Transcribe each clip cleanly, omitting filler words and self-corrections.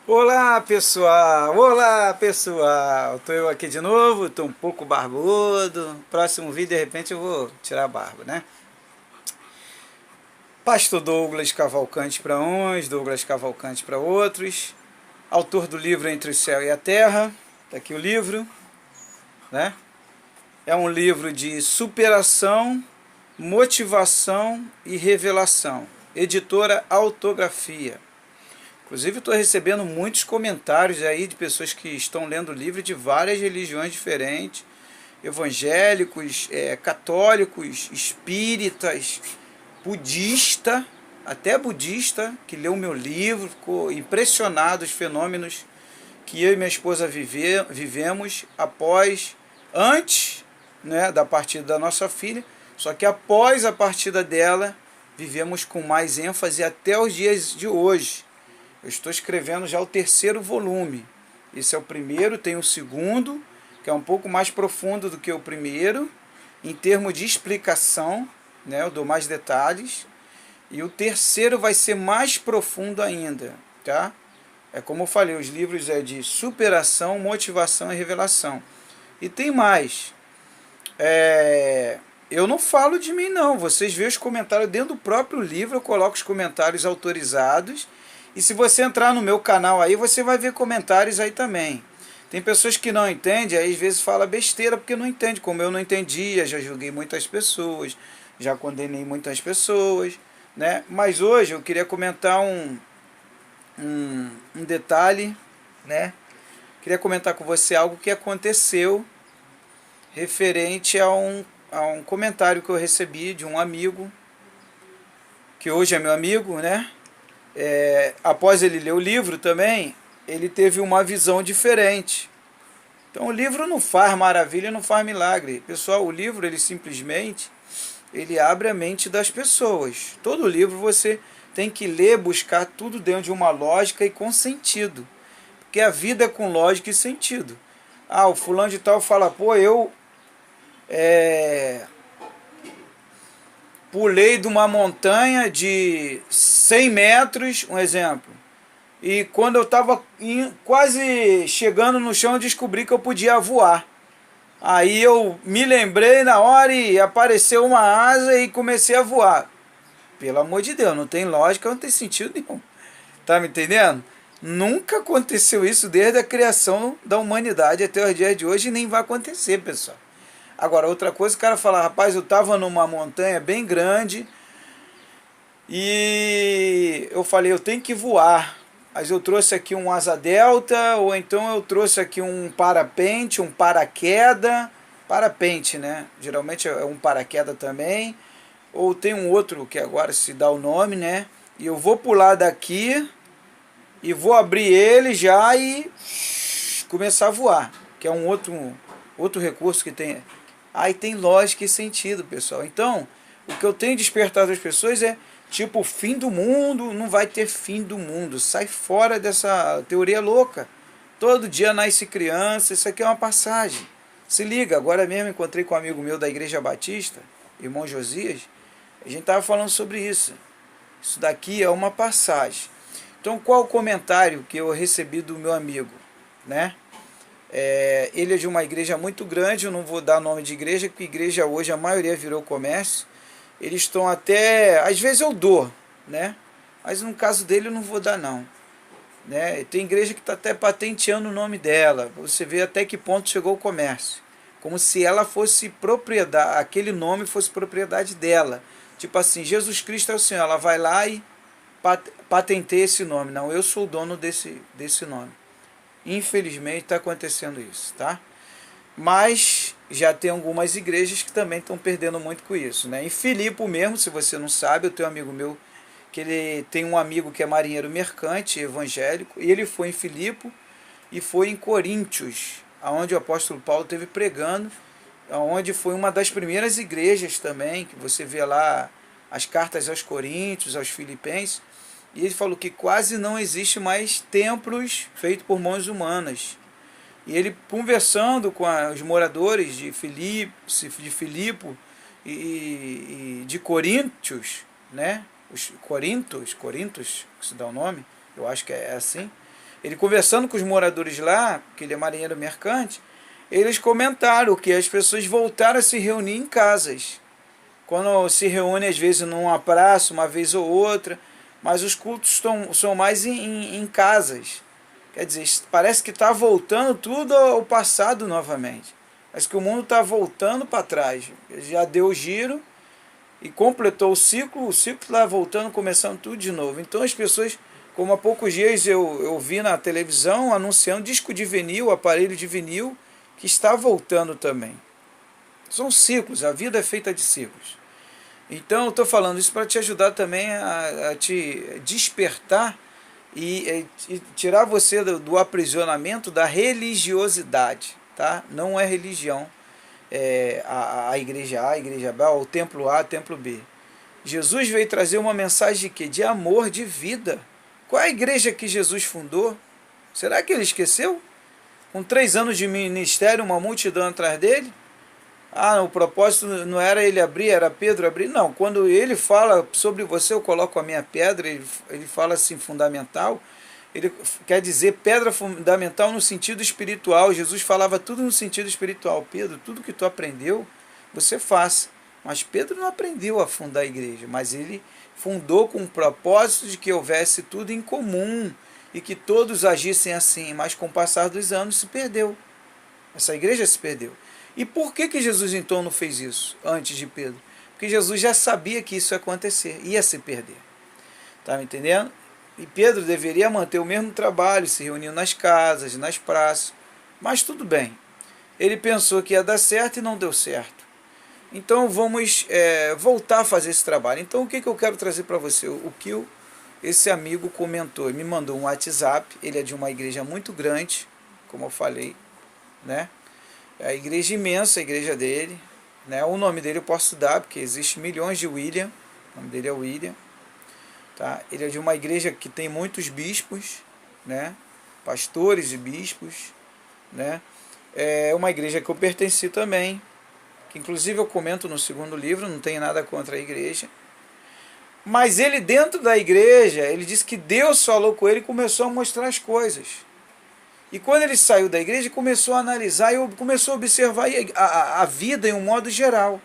Olá pessoal, olá pessoal, tô eu aqui de novo, tô um pouco barbudo, próximo vídeo de repente eu vou tirar a barba, né? Pastor Douglas Cavalcante para uns, Douglas Cavalcante para outros, autor do livro Entre o Céu e a Terra, tá aqui o livro, né? É um livro de superação, motivação e revelação, editora Autografia. Inclusive, estou recebendo muitos comentários aí de pessoas que estão lendo o livro de várias religiões diferentes, evangélicos, católicos, espíritas, budista, até budista, que leu o meu livro, ficou impressionado os fenômenos que eu e minha esposa vivemos antes, né, da partida da nossa filha, só que após a partida dela, vivemos com mais ênfase até os dias de hoje. Eu estou escrevendo já o terceiro volume. Esse é o primeiro, tem o segundo, que é um pouco mais profundo do que o primeiro, em termos de explicação, né, eu dou mais detalhes. E o terceiro vai ser mais profundo ainda, tá? É como eu falei, os livros é de superação, motivação e revelação. E tem mais. Eu não falo de mim não, vocês veem os comentários dentro do próprio livro, eu coloco os comentários autorizados. E se você entrar no meu canal aí, você vai ver comentários aí também. Tem pessoas que não entendem, aí às vezes fala besteira porque não entende, como eu não entendia, já julguei muitas pessoas, já condenei muitas pessoas, né? Mas hoje eu queria comentar um detalhe, né? Queria comentar com você algo que aconteceu referente a um comentário que eu recebi de um amigo, que hoje é meu amigo, né? Após ele ler o livro também, ele teve uma visão diferente. Então o livro não faz maravilha, não faz milagre. Pessoal, o livro ele simplesmente ele abre a mente das pessoas. Todo livro você tem que ler, buscar tudo dentro de uma lógica e com sentido. Porque a vida é com lógica e sentido. Ah, o fulano de tal fala, pô, eu pulei de uma montanha de 100 metros, um exemplo. E quando eu estava quase chegando no chão, eu descobri que eu podia voar. Aí eu me lembrei na hora e apareceu uma asa e comecei a voar. Pelo amor de Deus, não tem lógica, não tem sentido nenhum. Tá me entendendo? Nunca aconteceu isso desde a criação da humanidade até os dias de hoje e nem vai acontecer, pessoal. Agora, outra coisa, o cara fala, rapaz, eu estava numa montanha bem grande e eu falei, eu tenho que voar. Mas eu trouxe aqui um asa delta, ou então eu trouxe aqui um parapente, um paraquedas. Parapente, né? Geralmente é um paraquedas também. Ou tem um outro que agora se dá o nome, né? E eu vou pular daqui e vou abrir ele já e começar a voar. Que é um outro recurso que tem. Aí tem lógica e sentido, pessoal. Então, o que eu tenho despertado as pessoas é tipo, o fim do mundo, não vai ter fim do mundo. Sai fora dessa teoria louca. Todo dia nasce criança, isso aqui é uma passagem. Se liga, agora mesmo encontrei com um amigo meu da Igreja Batista, irmão Josias, a gente estava falando sobre isso. Isso daqui é uma passagem. Então, qual o comentário que eu recebi do meu amigo, né? Ele é de uma igreja muito grande, eu não vou dar nome de igreja, porque igreja hoje a maioria virou comércio. Eles estão até, às vezes eu dou, né? Mas no caso dele eu não vou dar não. Né? Tem igreja que está até patenteando o nome dela. Você vê até que ponto chegou o comércio. Como se ela fosse propriedade, aquele nome fosse propriedade dela. Tipo assim, Jesus Cristo é o Senhor. Ela vai lá e patenteia esse nome. Não, eu sou o dono desse nome. Infelizmente está acontecendo isso, tá? Mas já tem algumas igrejas que também estão perdendo muito com isso, né? Em Filipe mesmo, se você não sabe, eu tenho um amigo meu que ele tem um amigo que é marinheiro mercante, evangélico, e ele foi em Filipe e foi em Coríntios, aonde o apóstolo Paulo esteve pregando, onde foi uma das primeiras igrejas também, que você vê lá as cartas aos Coríntios, aos Filipenses, e ele falou que quase não existe mais templos feitos por mãos humanas. E ele conversando com os moradores de Filipe e de Coríntios, né? Os Corintos, que se dá o nome, eu acho que é assim. Ele conversando com os moradores lá, que ele é marinheiro mercante, eles comentaram que as pessoas voltaram a se reunir em casas. Quando se reúne às vezes numa praça, uma vez ou outra, mas os cultos são mais em casas. Quer dizer, parece que está voltando tudo ao passado novamente. Parece que o mundo está voltando para trás. Já deu o giro e completou o ciclo está voltando, começando tudo de novo. Então as pessoas, como há poucos dias eu vi na televisão anunciando disco de vinil, aparelho de vinil, que está voltando também. São ciclos, a vida é feita de ciclos. Então eu estou falando isso para te ajudar também a te despertar e tirar você do aprisionamento da religiosidade, tá? Não é religião, a igreja A, a igreja B, o templo A, o templo B. Jesus veio trazer uma mensagem de quê? De amor, de vida. Qual é a igreja que Jesus fundou? Será que ele esqueceu? Com 3 anos de ministério, uma multidão atrás dele? O propósito não era ele abrir, era Pedro abrir. Não, quando ele fala sobre você, eu coloco a minha pedra, ele fala assim, fundamental. Ele quer dizer pedra fundamental no sentido espiritual. Jesus falava tudo no sentido espiritual. Pedro, tudo que tu aprendeu, você faça. Mas Pedro não aprendeu a fundar a igreja, mas ele fundou com o propósito de que houvesse tudo em comum e que todos agissem assim. Mas com o passar dos anos se perdeu. Essa igreja se perdeu. E por que Jesus então não fez isso antes de Pedro? Porque Jesus já sabia que isso ia acontecer, ia se perder. Está me entendendo? E Pedro deveria manter o mesmo trabalho, se reunindo nas casas, nas praças. Mas tudo bem. Ele pensou que ia dar certo e não deu certo. Então vamos voltar a fazer esse trabalho. Então o que eu quero trazer para você? O que esse amigo comentou. Ele me mandou um WhatsApp. Ele é de uma igreja muito grande, como eu falei, né? É a igreja imensa, a igreja dele, né? O nome dele eu posso dar, porque existe milhões de William. O nome dele é William. Tá? Ele é de uma igreja que tem muitos bispos, né? Pastores e bispos, né? É uma igreja que eu pertenci também, que inclusive eu comento no 2º livro, não tenho nada contra a igreja. Mas ele dentro da igreja, ele disse que Deus falou com ele e começou a mostrar as coisas. E quando ele saiu da igreja, começou a analisar e começou a observar a vida em um modo geral.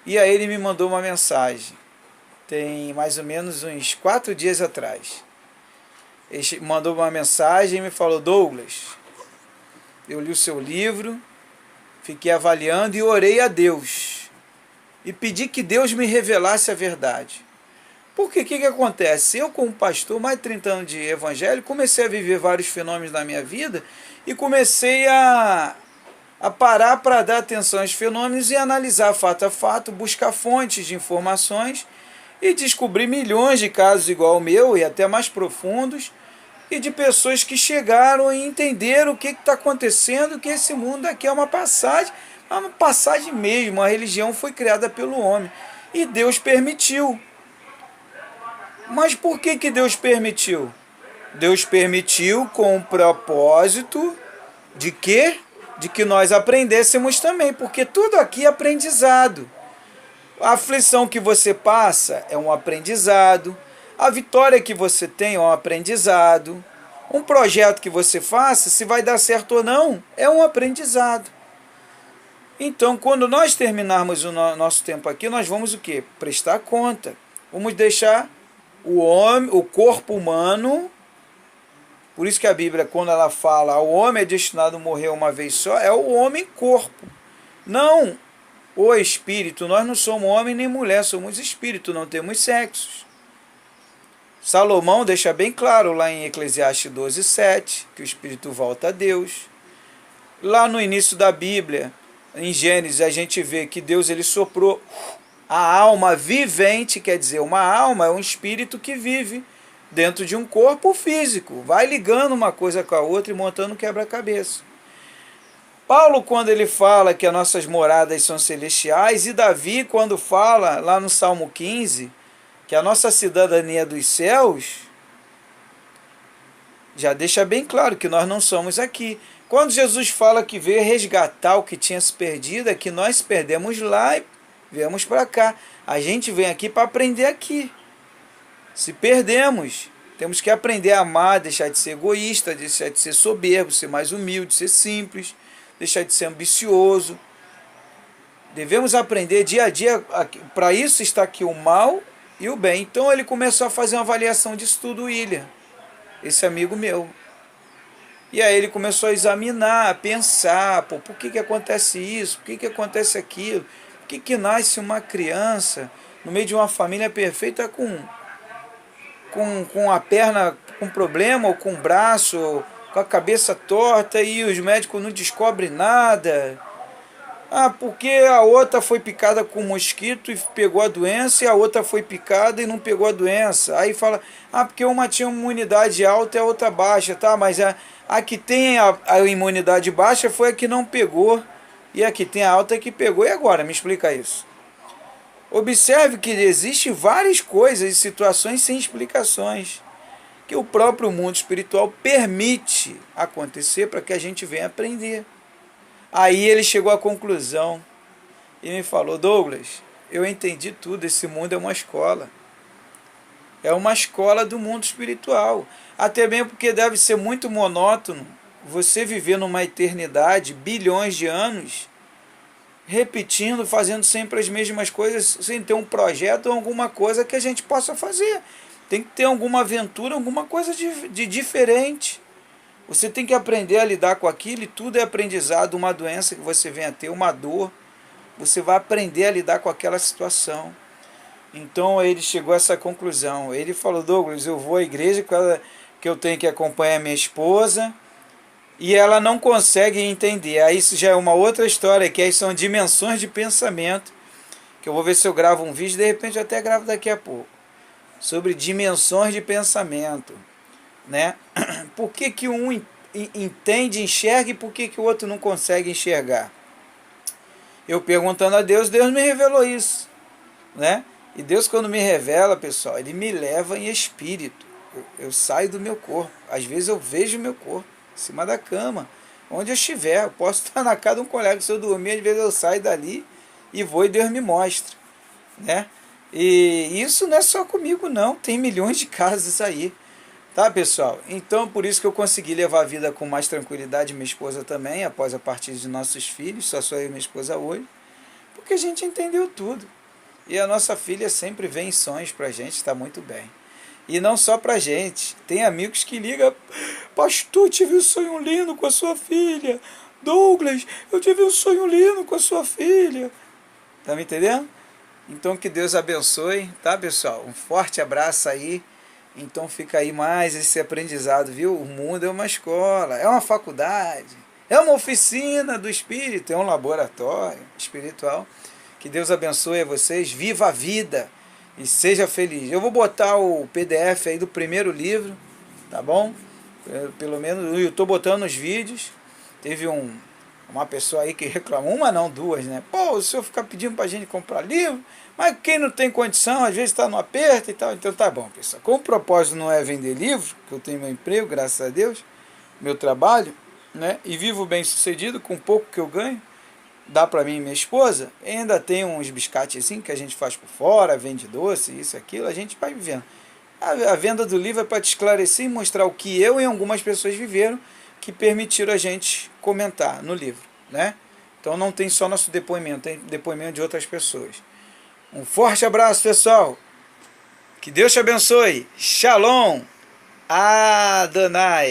E aí ele me mandou uma mensagem, tem mais ou menos uns 4 dias atrás. Ele mandou uma mensagem e me falou: Douglas, eu li o seu livro, fiquei avaliando e orei a Deus. E pedi que Deus me revelasse a verdade. Porque o que acontece? Eu, como pastor, mais de 30 anos de evangelho, comecei a viver vários fenômenos na minha vida e comecei a parar para dar atenção aos fenômenos e analisar fato a fato, buscar fontes de informações e descobrir milhões de casos igual ao meu e até mais profundos e de pessoas que chegaram e entenderam o que está acontecendo, que esse mundo aqui é uma passagem mesmo, a religião foi criada pelo homem e Deus permitiu. Mas por que Deus permitiu? Deus permitiu com o propósito de quê? De que nós aprendêssemos também, porque tudo aqui é aprendizado. A aflição que você passa é um aprendizado, a vitória que você tem é um aprendizado, um projeto que você faça, se vai dar certo ou não, é um aprendizado. Então, quando nós terminarmos o nosso tempo aqui, nós vamos o quê? Prestar conta. Vamos deixar o corpo humano, por isso que a Bíblia, quando ela fala o homem é destinado a morrer uma vez só, é o homem corpo, não o espírito. Nós não somos homem nem mulher, somos espírito, não temos sexos. Salomão deixa bem claro lá em Eclesiastes 12:7, que o espírito volta a Deus. Lá no início da Bíblia, em Gênesis, a gente vê que Deus ele soprou a alma vivente, quer dizer, uma alma é um espírito que vive dentro de um corpo físico, vai ligando uma coisa com a outra e montando um quebra-cabeça. Paulo, quando ele fala que as nossas moradas são celestiais, e Davi, quando fala lá no Salmo 15, que a nossa cidadania é dos céus, já deixa bem claro que nós não somos aqui. Quando Jesus fala que veio resgatar o que tinha se perdido, é que nós perdemos lá e viemos para cá. A gente vem aqui para aprender aqui. Se perdemos, Temos que aprender a amar, deixar de ser egoísta, deixar de ser soberbo, ser mais humilde, ser simples, deixar de ser ambicioso. Devemos aprender dia a dia, para isso está aqui o mal e o bem. Então ele começou a fazer uma avaliação disso tudo, William, esse amigo meu. E aí ele começou a examinar, a pensar, pô, por que acontece isso? Por que acontece aquilo? Por que nasce uma criança no meio de uma família perfeita com a perna com problema, ou com o braço, ou com a cabeça torta e os médicos não descobrem nada? Ah, porque a outra foi picada com mosquito e pegou a doença, e a outra foi picada e não pegou a doença. Aí fala, ah, porque uma tinha imunidade alta e a outra baixa, tá? Mas a que tem a imunidade baixa foi a que não pegou, e a que tem a alta é que pegou. E agora? Me explica isso. Observe que existem várias coisas e situações sem explicações, que o próprio mundo espiritual permite acontecer para que a gente venha aprender. Aí ele chegou à conclusão e me falou, Douglas, eu entendi tudo, esse mundo é uma escola. É uma escola do mundo espiritual. Até mesmo porque deve ser muito monótono você viver numa eternidade, bilhões de anos, repetindo, fazendo sempre as mesmas coisas, sem ter um projeto ou alguma coisa que a gente possa fazer. Tem que ter alguma aventura, alguma coisa de diferente. Você tem que aprender a lidar com aquilo, e tudo é aprendizado. Uma doença que você venha a ter, uma dor, você vai aprender a lidar com aquela situação. Então ele chegou a essa conclusão. Ele falou, Douglas, eu vou à igreja que eu tenho que acompanhar minha esposa, e ela não consegue entender. Aí isso já é uma outra história, que aí são dimensões de pensamento, que eu vou ver se eu gravo um vídeo, de repente eu até gravo daqui a pouco, sobre dimensões de pensamento, né? Por que um entende, enxerga, e por que o outro não consegue enxergar? Eu perguntando a Deus, Deus me revelou isso, né? E Deus, quando me revela, pessoal, Ele me leva em espírito. Eu saio do meu corpo. Às vezes eu vejo o meu corpo em cima da cama, onde eu estiver. Eu posso estar na casa de um colega, se eu dormir, às vezes eu saio dali e vou, e Deus me mostra, né? E isso não é só comigo, não. Tem milhões de casos aí. Tá, pessoal? Então, por isso que eu consegui levar a vida com mais tranquilidade, minha esposa também, após a partida de nossos filhos, só sou eu e minha esposa hoje, porque a gente entendeu tudo. E a nossa filha sempre vem em sonhos pra gente, está muito bem. E não só pra gente, tem amigos que ligam, pastor, tive um sonho lindo com a sua filha. Douglas, eu tive um sonho lindo com a sua filha. Tá me entendendo? Então que Deus abençoe, tá, pessoal? Um forte abraço aí. Então fica aí mais esse aprendizado, viu? O mundo é uma escola, é uma faculdade, é uma oficina do Espírito, é um laboratório espiritual. Que Deus abençoe a vocês, viva a vida e seja feliz. Eu vou botar o PDF aí do primeiro livro, tá bom? Pelo menos eu estou botando nos vídeos. Teve uma pessoa aí que reclamou, uma não, duas, né? Pô, o senhor fica pedindo pra gente comprar livro, mas quem não tem condição, às vezes está no aperto e tal. Então tá bom, pessoal. Como o propósito não é vender livro, que eu tenho meu emprego, graças a Deus, meu trabalho, né? E vivo bem sucedido com o pouco que eu ganho, dá pra mim e minha esposa, e ainda tem uns biscates assim que a gente faz por fora, vende doce, isso e aquilo, a gente vai vivendo. A venda do livro é para te esclarecer e mostrar o que eu e algumas pessoas viveram, que permitiram a gente comentar no livro, né? Então não tem só nosso depoimento, tem depoimento de outras pessoas. Um forte abraço, pessoal. Que Deus te abençoe. Shalom. Adonai.